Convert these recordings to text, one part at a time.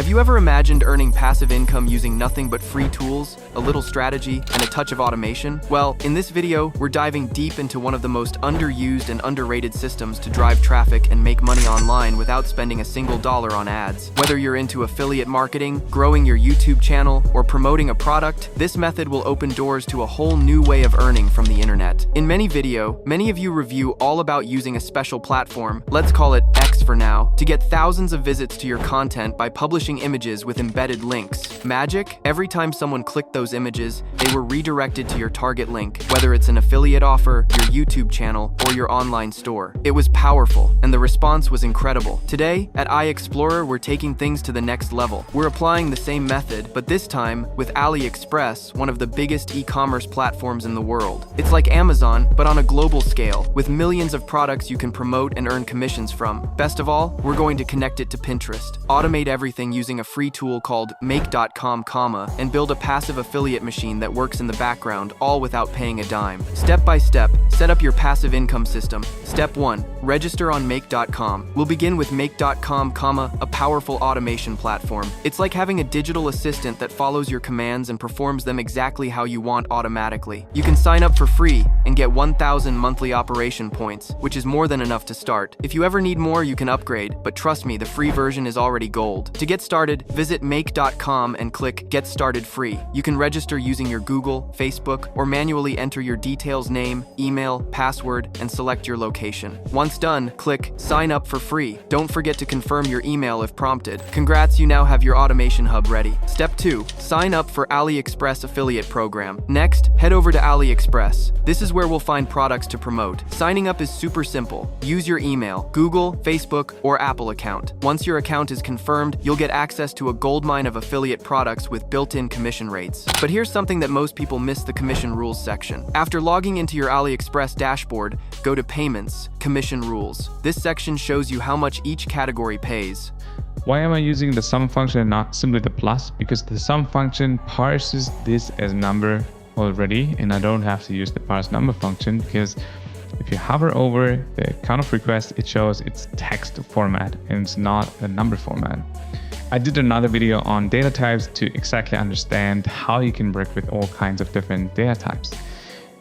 Have you ever imagined earning passive income using nothing but free tools, a little strategy, and a touch of automation? Well, in this video, we're diving deep into one of the most underused and underrated systems to drive traffic and make money online without spending a single dollar on ads. Whether you're into affiliate marketing, growing your YouTube channel, or promoting a product, this method will open doors to a whole new way of earning from the internet. In many of you review all about using a special platform, let's call it X for now, to get thousands of visits to your content by publishing images with embedded links. Magic? Every time someone clicked those images, they were redirected to your target link, whether it's an affiliate offer, your YouTube channel, or your online store. It was powerful, and the response was incredible. Today, at iExplorer, we're taking things to the next level. We're applying the same method, but this time with AliExpress, one of the biggest e-commerce platforms in the world. It's like Amazon, but on a global scale, with millions of products you can promote and earn commissions from. Best of all, we're going to connect it to Pinterest. Automate everything using a free tool called make.com, and build a passive affiliate machine that works in the background, all without paying a dime. Step by step, set up your passive income system. Step 1. Register on make.com. We'll begin with make.com, a powerful automation platform. It's like having a digital assistant that follows your commands and performs them exactly how you want automatically. You can sign up for free and get 1,000 monthly operation points, which is more than enough to start. If you ever need more, you can upgrade, but trust me, the free version is already gold. To get started, visit make.com and click Get Started Free. You can register using your Google, Facebook, or manually enter your details, name, email, password, and select your location. Once done, click Sign Up for free. Don't forget to confirm your email if prompted. Congrats, you now have your automation hub ready. Step 2. Sign up for AliExpress affiliate program. Next, head over to AliExpress. This is where we'll find products to promote. Signing up is super simple. Use your email, Google, Facebook, or Apple account. Once your account is confirmed, you'll get access to a goldmine of affiliate products with built-in commission rates. But here's something that most people miss: the commission rules section. After logging into your AliExpress dashboard, go to Payments, Commission Rules. This section shows you how much each category pays. Why am I using the sum function and not simply the plus? Because the sum function parses this as a number already, and I don't have to use the parse number function, because if you hover over the count of requests, it shows it's text format and it's not a number format. I did another video on data types to exactly understand how you can work with all kinds of different data types.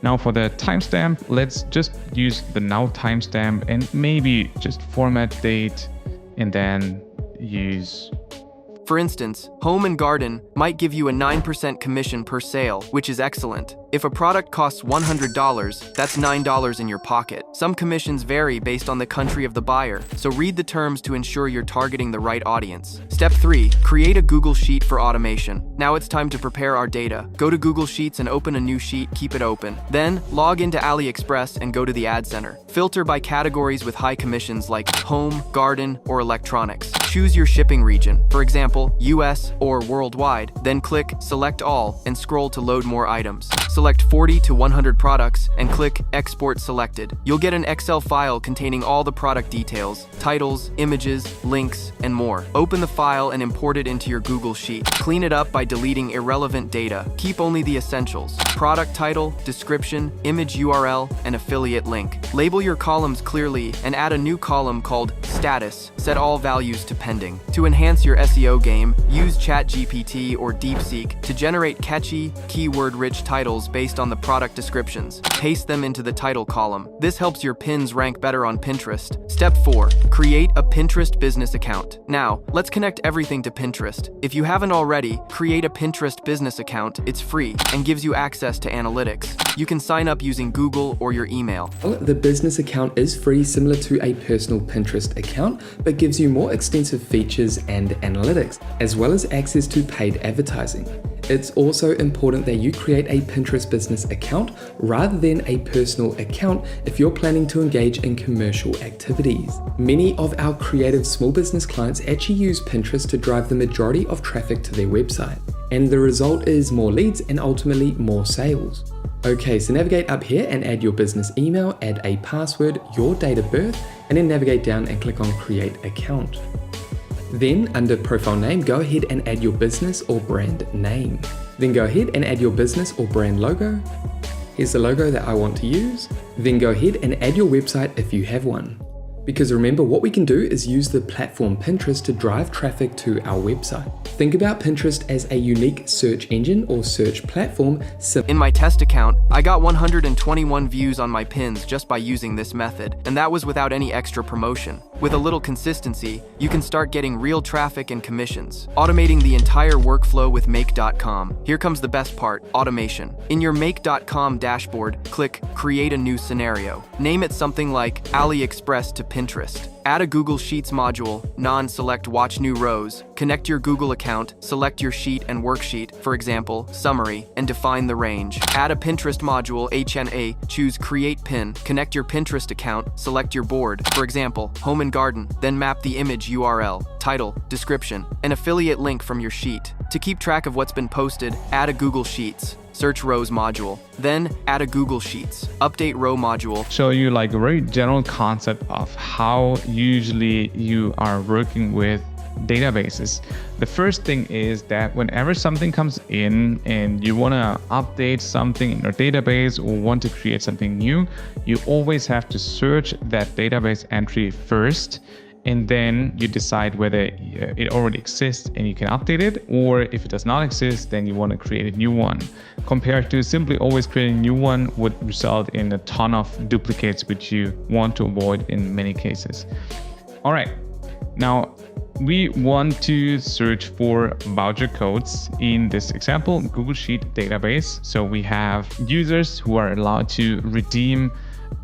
Now for the timestamp, let's just use the now timestamp and maybe just format date and then use. For instance, Home and Garden might give you a 9% commission per sale, which is excellent. If a product costs $100, that's $9 in your pocket. Some commissions vary based on the country of the buyer, so read the terms to ensure you're targeting the right audience. Step 3. Create a Google Sheet for automation. Now it's time to prepare our data. Go to Google Sheets and open a new sheet, keep it open. Then, log into AliExpress and go to the Ad Center. Filter by categories with high commissions like home, garden, or electronics. Choose your shipping region, for example, US or worldwide. Then click Select All and scroll to load more items. Select 40 to 100 products and click Export Selected. You'll get an Excel file containing all the product details, titles, images, links, and more. Open the file and import it into your Google Sheet. Clean it up by deleting irrelevant data. Keep only the essentials: product title, description, image URL, and affiliate link. Label your columns clearly and add a new column called Status. Set all values to pending. To enhance your SEO game, use ChatGPT or DeepSeek to generate catchy, keyword-rich titles based on the product descriptions. Paste them into the title column. This helps your pins rank better on Pinterest. Step 4. Create a Pinterest business account. Now, let's connect everything to Pinterest. If you haven't already, create a Pinterest business account. It's free and gives you access to analytics. You can sign up using Google or your email. The business account is free, similar to a personal Pinterest account, but gives you more extensive features and analytics, as well as access to paid advertising. It's also important that you create a Pinterest business account rather than a personal account if you're planning to engage in commercial activities. Many of our creative small business clients actually use Pinterest to drive the majority of traffic to their website, and the result is more leads and ultimately more sales. Okay, so navigate up here and add your business email, add a password, your date of birth, and then navigate down and click on Create Account. Then under profile name, go ahead and add your business or brand name. Then go ahead and add your business or brand logo. Here's the logo that I want to use. Then go ahead and add your website if you have one. Because remember, what we can do is use the platform Pinterest to drive traffic to our website. Think about Pinterest as a unique search engine or search platform. In my test account, I got 121 views on my pins just by using this method, and that was without any extra promotion. With a little consistency, you can start getting real traffic and commissions. Automating the entire workflow with Make.com. Here comes the best part, automation. In your Make.com dashboard, click Create a new scenario. Name it something like AliExpress to Pinterest. Add a Google Sheets module, non-select Watch New Rows. Connect your Google account, select your sheet and worksheet, for example, summary, and define the range. Add a Pinterest module, HNA, choose Create Pin. Connect your Pinterest account, select your board, for example, Home and Garden, then map the image URL, title, description, an affiliate link from your sheet. To keep track of what's been posted, add a Google Sheets. Search rows module, then add a Google Sheets, update row module. Show you like a very general concept of how usually you are working with databases. The first thing is that whenever something comes in and you want to update something in your database or want to create something new, you always have to search that database entry first. And then you decide whether it already exists and you can update it, or if it does not exist, then you want to create a new one. Compared to simply always creating a new one would result in a ton of duplicates, which you want to avoid in many cases. All right, now we want to search for voucher codes in this example, Google Sheet database. So we have users who are allowed to redeem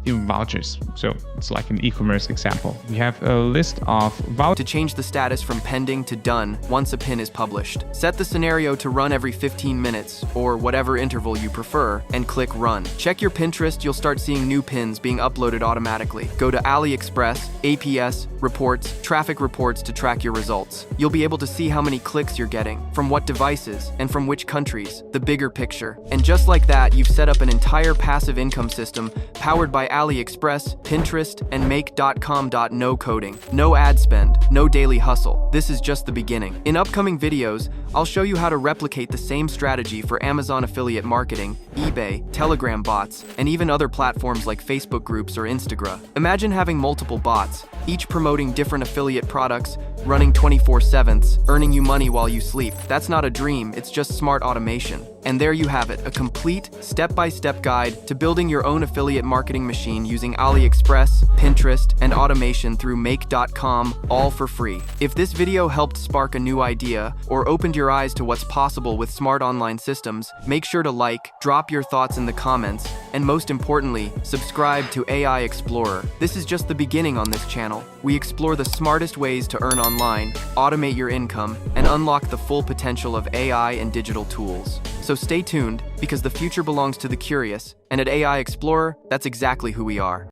vouchers. So it's like an e-commerce example. We have a list of vouchers. To change the status from pending to done once a pin is published. Set the scenario to run every 15 minutes or whatever interval you prefer and click run. Check your Pinterest, you'll start seeing new pins being uploaded automatically. Go to AliExpress, APS, reports, traffic reports to track your results. You'll be able to see how many clicks you're getting, from what devices, and from which countries, the bigger picture. And just like that, you've set up an entire passive income system powered by AliExpress, Pinterest, and Make.com. No coding, no ad spend, no daily hustle. This is just the beginning. In upcoming videos, I'll show you how to replicate the same strategy for Amazon affiliate marketing, eBay, Telegram bots, and even other platforms like Facebook groups or Instagram. Imagine having multiple bots, each promoting different affiliate products, running 24/7, earning you money while you sleep. That's not a dream, it's just smart automation. And there you have it, a complete step-by-step guide to building your own affiliate marketing machine using AliExpress, Pinterest, and automation through Make.com, all for free. If this video helped spark a new idea or opened your eyes to what's possible with smart online systems, make sure to like, drop your thoughts in the comments, and most importantly, subscribe to AI Explorer. This is just the beginning on this channel. We explore the smartest ways to earn online, automate your income, and unlock the full potential of AI and digital tools. So stay tuned, because the future belongs to the curious, and at AI Explorer, that's exactly who we are.